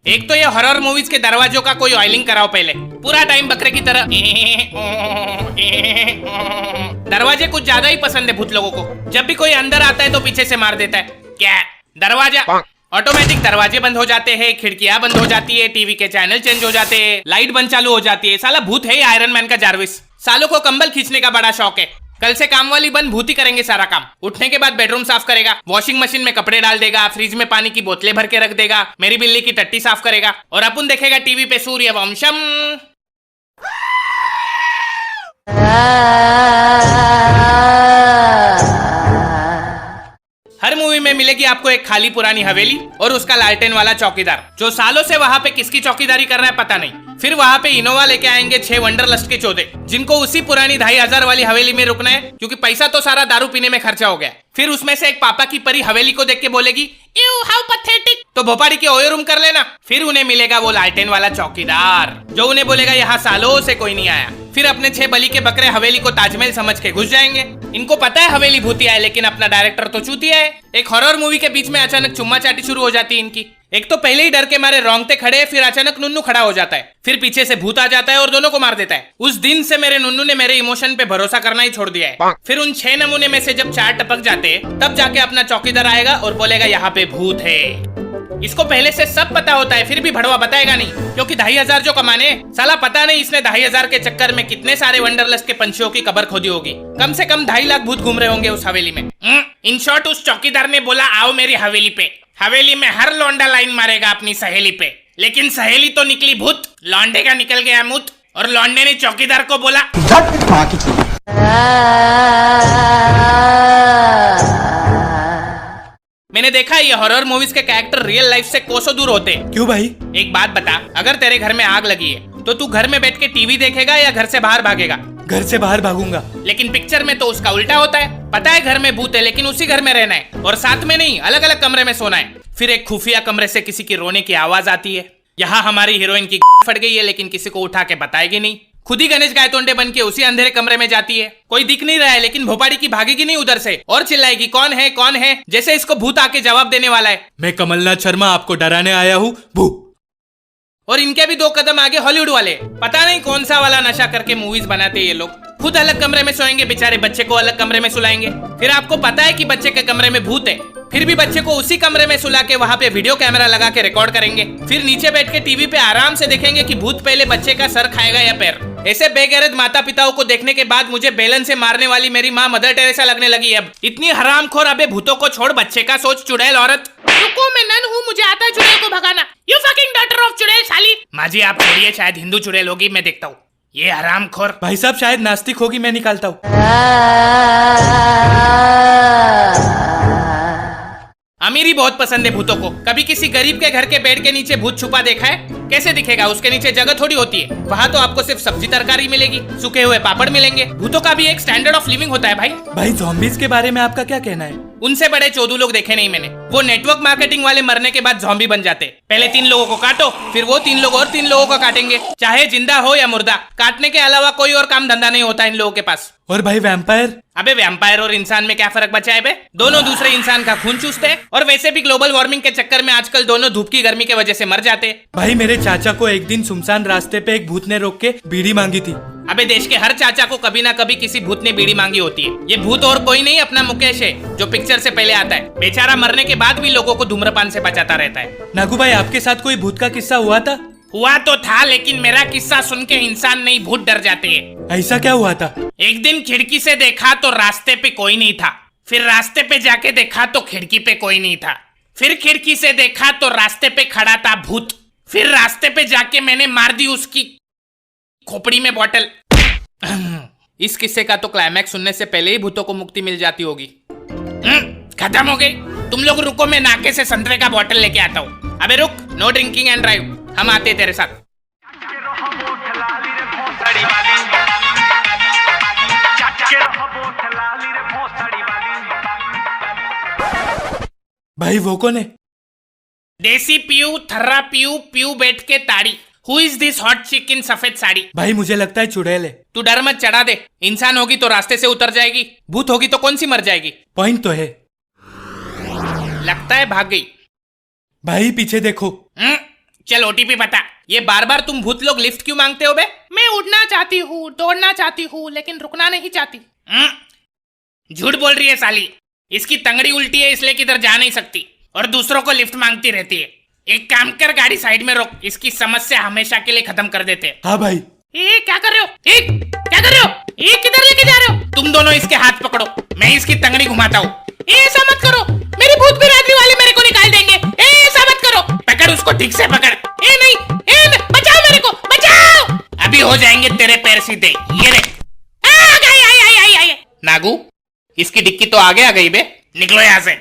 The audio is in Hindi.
एक तो ये हॉरर मूवीज के दरवाजों का कोई ऑयलिंग कराओ पहले, पूरा टाइम बकरे की तरह। दरवाजे कुछ ज्यादा ही पसंद है भूत लोगों को। जब भी कोई अंदर आता है तो पीछे से मार देता है। क्या दरवाजा ऑटोमेटिक दरवाजे बंद हो जाते हैं, खिड़कियां बंद हो जाती है, टीवी के चैनल चेंज हो जाते हैं, लाइट बंद चालू हो जाती है। साला भूत है ये आयरन मैन का जारविस। सालों को कंबल खींचने का बड़ा शौक है। कल से काम वाली बंद, भूत ही करेंगे सारा काम। उठने के बाद बेडरूम साफ करेगा, वॉशिंग मशीन में कपड़े डाल देगा, फ्रिज में पानी की बोतलें भर के रख देगा, मेरी बिल्ली की टट्टी साफ करेगा और अपन देखेगा टीवी पे सूर्यवंशम। हर मूवी में मिलेगी आपको एक खाली पुरानी हवेली और उसका लालटेन वाला चौकीदार, जो सालों से वहां पे किसकी चौकीदारी कर रहा है पता नहीं। फिर वहां पे इनोवा लेके आएंगे 6 वंडरलस्ट के चोदे, जिनको उसी पुरानी 2500 वाली हवेली में रुकना है, क्योंकि पैसा तो सारा दारू पीने में खर्चा हो गया। फिर उसमें से एक पापा की परी हवेली को देख के बोलेगी, यू हाउ पैथेटिक, तो भोपाड़ी के ओयो रूम कर लेना। फिर उन्हें मिलेगा वो लालटेन वाला चौकीदार, जो उन्हें बोलेगा यहाँ सालों से कोई नहीं आया। फिर अपने 6 बलि के बकरे हवेली को ताजमहल समझ के घुस जाएंगे। इनको पता है हवेली भूतिया है, लेकिन अपना डायरेक्टर तो चूतिया है। एक हॉरर मूवी के बीच में अचानक चुम्मा चाटी शुरू हो जाती है इनकी। एक तो पहले ही डर के मारे रोंगटे खड़े, फिर अचानक नुन्नू खड़ा हो जाता है, फिर पीछे से भूत आ जाता है और दोनों को मार देता है। उस दिन से मेरे नुन्नू ने मेरे इमोशन पे भरोसा करना ही छोड़ दिया है। फिर उन 6 नमूने में से जब 4 टपक जाते हैं, तब जाके अपना चौकीदार आएगा और बोलेगा यहाँ पे भूत है। इसको पहले से सब पता होता है, फिर भी भड़वा बताएगा नहीं, क्योंकि 2500 जो कमाने, साला पता नहीं इसने 2500 के चक्कर में कितने सारे वंडरलस्ट के पंछियों की कब्र खोदी होगी। कम से कम 2.5 लाख भूत घूम रहे होंगे उस हवेली में। इन शॉर्ट उस चौकीदार ने बोला आओ मेरी हवेली पे। हवेली में हर लौंडा लाइन मारेगा अपनी सहेली पे, लेकिन सहेली तो निकली भूत। लौंडे का निकल गया मुत, और लौंडे ने चौकीदार को बोला मैंने देखा ये हॉरर मूवीज के कैरेक्टर रियल लाइफ से कोसों दूर होते हैं। क्यों भाई? एक बात बता, अगर तेरे घर में आग लगी है तो तू घर में बैठ के टीवी देखेगा या घर से बाहर भागेगा? घर से बाहर भागूंगा। लेकिन पिक्चर में तो उसका उल्टा होता है। पता है घर में भूत है, लेकिन उसी घर में रहना है और साथ में नहीं, अलग अलग कमरे में सोना है। फिर एक खुफिया कमरे से किसी की रोने की आवाज आती है। यहाँ हमारी हीरोइन की फट गई है, लेकिन किसी को उठा के बताएगी नहीं। खुद ही गणेश गायतोंडे बन के उसी अंधेरे कमरे में जाती है। कोई दिख नहीं रहा है, लेकिन भोपाड़ी की भागेगी नहीं उधर से और चिल्लाएगी कौन है कौन है, जैसे इसको भूत आके जवाब देने वाला है। मैं कमलनाथ शर्मा आपको डराने आया हूँ भू। और इनके भी 2 कदम आगे हॉलीवुड वाले। पता नहीं कौन सा वाला नशा करके मूवीज बनाते ये लोग। खुद अलग कमरे में सोएंगे बेचारे, बच्चे को अलग कमरे में सुलाएंगे। फिर आपको पता है कि बच्चे के कमरे में भूत है, फिर भी बच्चे को उसी कमरे में सुला के वहाँ पे वीडियो कैमरा लगा के रिकॉर्ड करेंगे। फिर नीचे बैठ के टीवी पे आराम से देखेंगे कि भूत पहले बच्चे का सर खाएगा या पैर। ऐसे बेगैरत माता पिताओं को देखने के बाद मुझे बेलन से मारने वाली मेरी माँ मदर टेरेसा लगने लगी। अब इतनी हरामखोर, अबे भूतों को छोड़, बच्चे का सोच चुड़ैल औरत। रुको, मैं नन हूँ, मुझे आता है चुड़ैल को भगाना। यू फकिंग डॉटर ऑफ चुड़ैल साली। माँ जी आप छोड़िए, शायद हिंदू चुड़ैल होगी, मैं देखता हूँ। ये हरामखोर भाई साहब शायद नास्तिक होगी, मैं निकालता हूँ। अमीरी बहुत पसंद है भूतों को। कभी किसी गरीब के घर के बेड के नीचे भूत छुपा देखा है? कैसे दिखेगा? उसके नीचे जगह थोड़ी होती है। वहाँ तो आपको सिर्फ सब्जी तरकारी मिलेगी, सूखे हुए पापड़ मिलेंगे। भूतों का भी एक स्टैंडर्ड ऑफ लिविंग होता है भाई। भाई ज़ॉम्बीज के बारे में आपका क्या कहना है? उनसे बड़े चोदू लोग देखे नहीं मैंने। वो नेटवर्क मार्केटिंग वाले मरने के बाद ज़ॉम्बी बन जाते। पहले 3 लोगों को काटो, फिर वो 3 लोग और 3 लोगों को काटेंगे, चाहे जिंदा हो या मुर्दा। काटने के अलावा कोई और काम धंधा नहीं होता इन लोगों के पास। और भाई वैम्पायर? अबे वैम्पायर और इंसान में क्या फर्क बचा है बे? दोनों दूसरे इंसान का खून चूसते हैं, और वैसे भी ग्लोबल वार्मिंग के चक्कर में आजकल दोनों धूप की गर्मी की वजह से मर जाते हैं। भाई मेरे चाचा को एक दिन सुनसान रास्ते पे एक भूत ने रोक के बीड़ी मांगी थी। अबे देश के हर चाचा को कभी ना कभी किसी भूत ने बीड़ी मांगी होती है। ये भूत और कोई नहीं, अपना मुकेश है, जो पिक्चर से पहले आता है। बेचारा मरने के बाद भी लोगों को धूम्रपान से बचाता रहता है। नागू भाई आपके साथ कोई भूत का किस्सा हुआ था? हुआ तो था, लेकिन मेरा किस्सा सुन के इंसान नहीं भूत डर जाते हैं। ऐसा क्या हुआ था? एक दिन खिड़की से देखा तो रास्ते पे कोई नहीं था। फिर रास्ते पे जाके देखा तो खिड़की पे कोई नहीं था। फिर खिड़की से देखा तो रास्ते पे खड़ा था भूत। फिर रास्ते पे जाके मैंने मार दी उसकी खोपड़ी में बॉटल। इस किस्से का तो क्लाइमैक्स सुनने से पहले ही भूतों को मुक्ति मिल जाती होगी। खत्म हो गई। तुम लोग रुको, मैं नाके से संतरे का बॉटल लेके आता हूँ। अबे रुक, नो ड्रिंकिंग एंड ड्राइव, हम आते तेरे साथ। भाई वो कौन है? देसी पीयू, थर्रा पीयू, पीयू बैठ के ताड़ी। हु इज दिस हॉट चिक इन सफेद साड़ी? भाई मुझे लगता है चुड़ैल है। तू डर मत, चढ़ा दे। इंसान होगी तो रास्ते से उतर जाएगी, भूत होगी तो कौन सी मर जाएगी। पॉइंट तो है। लगता है भाग गई। भाई पीछे देखो। चल ओटीपी बता। ये बार बार तुम भूत लोग लिफ्ट क्यों मांगते हो बे? मैं उड़ना चाहती हूँ, दौड़ना चाहती हूँ, लेकिन रुकना नहीं चाहती। झूठ बोल रही है साली। इसकी तंगड़ी उल्टी है इसलिए किधर जा नहीं सकती और दूसरों को लिफ्ट मांगती रहती है। एक काम कर, गाड़ी साइड में रोक, इसकी समस्या हमेशा के लिए खत्म कर देते हैं। हाँ भाई। ए क्या कर रहे हो? क्या कर रहे हो? किधर लेके जा रहे हो? तुम दोनों इसके हाथ पकड़ो, मैं इसकी तंगड़ी घुमाता हूँ। ऐसा मत करो, मेरी भूत बिरादरी वाले मेरे को निकाल देंगे। ऐसा मत करो, पकड़ उसको, ठीक से पकड़। नहीं, बचाओ मेरे को, बचाओ। अभी हो जाएंगे तेरे पैर सीधे, ये देख। आई। नागू, इसकी डिक्की तो आगे आ गई बे, निकलो यहाँ से।